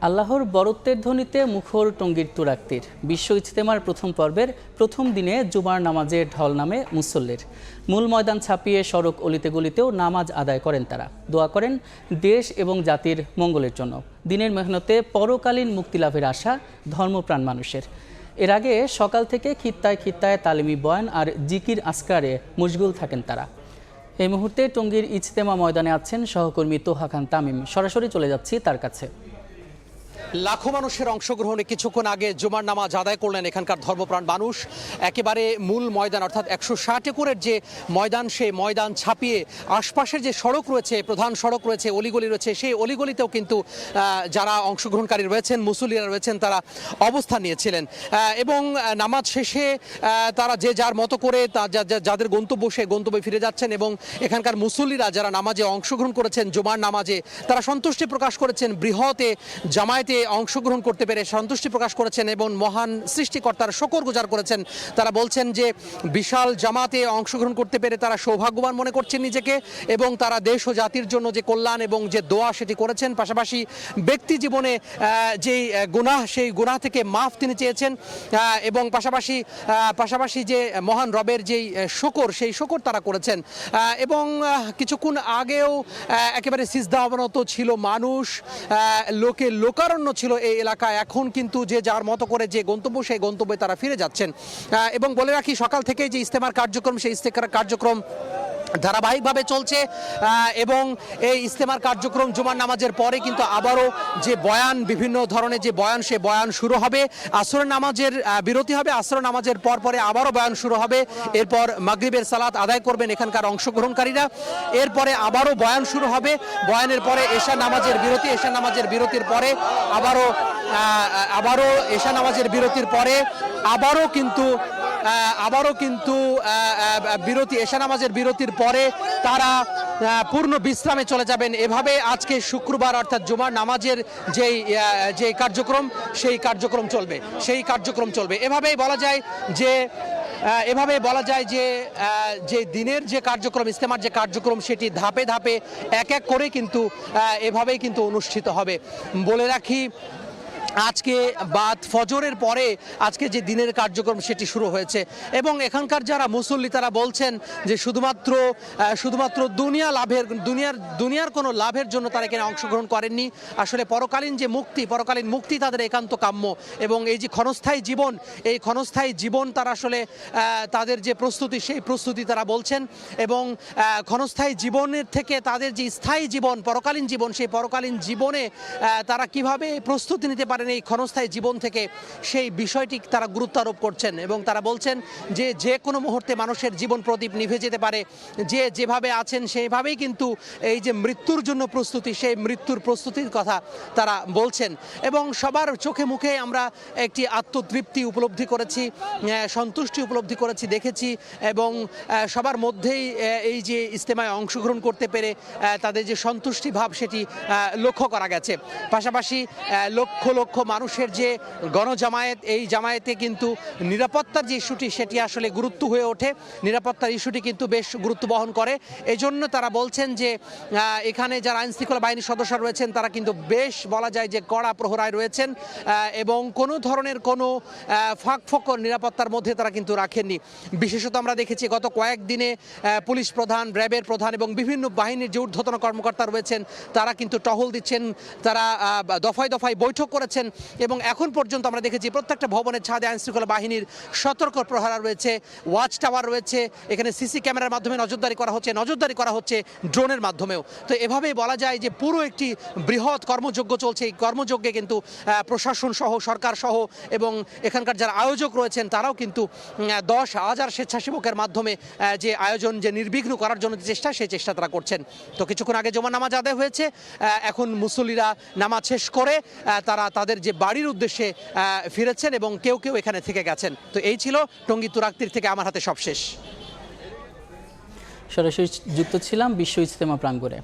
আল্লাহর বরত্বের ধ্বনিতে মুখর টঙ্গীর তুরাক্তির বিশ্ব ইজতেমার প্রথম পর্বের প্রথম দিনে জুমার নামাজে ঢল নামে মুসল্লির। মূল ময়দান ছাপিয়ে সড়ক অলিতে গলিতেও নামাজ আদায় করেন তারা। দোয়া করেন দেশ এবং জাতির মঙ্গলের জন্য। দিনের মেহনতে পরকালীন মুক্তিলাভের আশা ধর্মপ্রাণ মানুষের। এর আগে সকাল থেকে খিত্তায় খিত্তায় তালিমি বয়ান আর জিকির আসকারে মশগুল থাকেন তারা। এই মুহূর্তে টঙ্গীর ইজতেমা ময়দানে আছেন সহকর্মী তোহা খান তামিম। সরাসরি চলে যাচ্ছি তার কাছে। লাখো মানুষের অংশগ্রহণে কিছুক্ষণ আগে জুমার নামাজ আদায় করলেন এখানকার ধর্মপ্রাণ মানুষ। একেবারে মূল ময়দান অর্থাৎ 160 একরের যে ময়দান, সেই ময়দান ছাপিয়ে আশপাশের যে সড়ক রয়েছে, প্রধান সড়ক রয়েছে, অলিগলি রয়েছে, সেই অলিগলিতেও কিন্তু যারা অংশগ্রহণকারী রয়েছেন, মুসল্লিরা রয়েছেন, তারা অবস্থান নিয়েছিলেন এবং নামাজ শেষে তারা যে যার মতো করে যাদের গন্তব্য সেই গন্তব্যে ফিরে যাচ্ছেন এবং এখানকার মুসল্লিরা যারা নামাজে অংশগ্রহণ করেছেন, জুমার নামাজে, তারা সন্তুষ্টি প্রকাশ করেছেন, বৃহতে জামায়াতে অংশগ্রহণ করতে পেরে সন্তুষ্টি প্রকাশ করেছেন এবং মহান সৃষ্টিকর্তার শুকর গুজার করেছেন। তারা বলছেন যে বিশাল জামাতে অংশগ্রহণ করতে পেরে তারা সৌভাগ্যবান মনে করছেন নিজেকে এবং তারা দেশ ও জাতির জন্য যে কল্যাণ এবং যে দোয়া সেটি করেছেন। পাশাপাশি ব্যক্তি জীবনে যেই গুনাহ, সেই গুনাহ থেকে মাফ তিনি চেয়েছেন এবং পাশাপাশি যে মহান রবের যেই শুকর, সেই শুকর তারা করেছেন এবং কিছুক্ষণ আগেও একেবারে সিজদা অবনত ছিল মানুষ, লোকারণ্য ছিল এই এলাকায়। এখন কিন্তু যে যার মতো করে যে গন্তব্য, সেই গন্তব্যে তারা ফিরে যাচ্ছেন এবং বলে রাখি সকাল থেকে যে ইজতেমার কার্যক্রম, সেই ইজতেমার কার্যক্রম ধারাবাহিকভাবে চলছে এবং এই ইজতেমার কার্যক্রম জুমার নামাজের পরে কিন্তু আবারও যে বয়ান, বিভিন্ন ধরনের যে বয়ান, সে বয়ান শুরু হবে। আসরের নামাজের বিরতি হবে, আসরের নামাজের পরে আবারও বয়ান শুরু হবে। এরপর মাগরিবের সালাত আদায় করবেন এখানকার অংশগ্রহণকারীরা। এরপরে আবারও বয়ান শুরু হবে। বয়ানের পরে এশা নামাজের বিরতি, এশা নামাজের বিরতির পরে আবারও এশা নামাজের বিরতির পরে আবারও কিন্তু বিরতি, এশা নামাজের বিরতির পরে তারা পূর্ণ বিশ্রামে চলে যাবেন। এভাবে আজকে শুক্রবার অর্থাৎ জুমার নামাজের যে কার্যক্রম, সেই কার্যক্রম চলবে। এভাবেই বলা যায় যে দিনের যে কার্যক্রম, ইজতেমার যে কার্যক্রম, সেটি ধাপে ধাপে এক এক করে কিন্তু এভাবেই কিন্তু অনুষ্ঠিত হবে। বলে রাখি আজকে বাদ ফজরের পরে আজকে যে দিনের কার্যক্রম সেটি শুরু হয়েছে এবং এখানকার যারা মুসল্লি তারা বলছেন যে শুধুমাত্র দুনিয়ার কোনো লাভের জন্য তারা এখানে অংশগ্রহণ করেননি। আসলে পরকালীন মুক্তি তাদের একান্ত কাম্য এবং এই যে ক্ষণস্থায়ী জীবন, এই ক্ষণস্থায়ী জীবন তারা আসলে তাদের যে প্রস্তুতি, সেই প্রস্তুতি তারা বলছেন এবং ক্ষণস্থায়ী জীবনের থেকে তাদের যে স্থায়ী জীবন, পরকালীন জীবন, সেই পরকালীন জীবনে তারা কিভাবে প্রস্তুতি নিতে পারেন এই ক্ষণস্থায়ী জীবন থেকে, সেই বিষয়টি তারা গুরুত্ব আরোপ করছেন এবং তারা বলছেন যে কোনো মুহূর্তে মানুষের জীবন প্রদীপ নিভে যেতে পারে। যেভাবে আছেন সেইভাবেই কিন্তু এই যে মৃত্যুর জন্য প্রস্তুতি, সেই মৃত্যুর প্রস্তুতির কথা তারা বলছেন এবং সবার চোখে মুখে আমরা একটি আত্মতৃপ্তি উপলব্ধি করেছি, সন্তুষ্টি উপলব্ধি করেছি, দেখেছি এবং সবার মধ্যেই এই যে ইজতেমায় অংশগ্রহণ করতে পেরে তাদের যে সন্তুষ্টি ভাব, সেটি লক্ষ্য করা গেছে। পাশাপাশি লক্ষ লক্ষ মানুষের যে গণজামায়াত, এই জামায়াতে কিন্তু নিরাপত্তার যে ইস্যুটি, সেটি আসলে গুরুত্ব হয়ে ওঠে। নিরাপত্তার ইস্যুটি কিন্তু বেশ গুরুত্ব বহন করে। এই জন্য তারা বলছেন যে এখানে যারা আইন শৃঙ্খলা বাহিনীর সদস্য রয়েছেন, তারা কিন্তু বেশ বলা যায় যে কড়া প্রহরায় রয়েছেন এবং কোনো ধরনের কোনো ফাঁকফোকর নিরাপত্তার মধ্যে তারা কিন্তু রাখেননি। বিশেষত আমরা দেখেছি গত কয়েকদিনে পুলিশ প্রধান, র্যাবের প্রধান এবং বিভিন্ন বাহিনীর যে ঊর্ধ্বতন কর্মকর্তা রয়েছেন, তারা কিন্তু টহল দিচ্ছেন, তারা দফায় দফায় বৈঠক করেছেন এবং এখন পর্যন্ত আমরা দেখেছি প্রত্যেকটা ভবনের ছাদে আইন শৃঙ্খলা বাহিনীর সতর্ক প্রহরা রয়েছে, ওয়াচ টাওয়ার রয়েছে, এখানে সিসি ক্যামেরার মাধ্যমে নজরদারি করা হচ্ছে ড্রোনের মাধ্যমেও। তো এভাবেই বলা যায় যে পুরো একটি বৃহৎ কর্মযজ্ঞ চলছে। এই কর্মযজ্ঞে কিন্তু প্রশাসন সহ, সরকার সহ এবং এখানকার যারা আয়োজক রয়েছেন, তারাও কিন্তু 10,000 স্বেচ্ছাসেবকের মাধ্যমে যে আয়োজন, যে নির্বিঘ্ন করার জন্য সেই চেষ্টা তারা করছেন। তো কিছুক্ষণ আগে জুমার নামাজ আদায় হয়েছে, এখন মুসল্লিরা নামাজ শেষ করে তারা তাদের যে বাড়ির উদ্দেশ্যে ফিরেছেন এবং কেউ এখানে থেকে গেছেন। তো এই ছিল টঙ্গী তুরাক্তির থেকে আমার হাতে সবশেষ। সরাসরি যুক্ত ছিলাম বিশ্ব ইজতেমা প্রাঙ্গণে।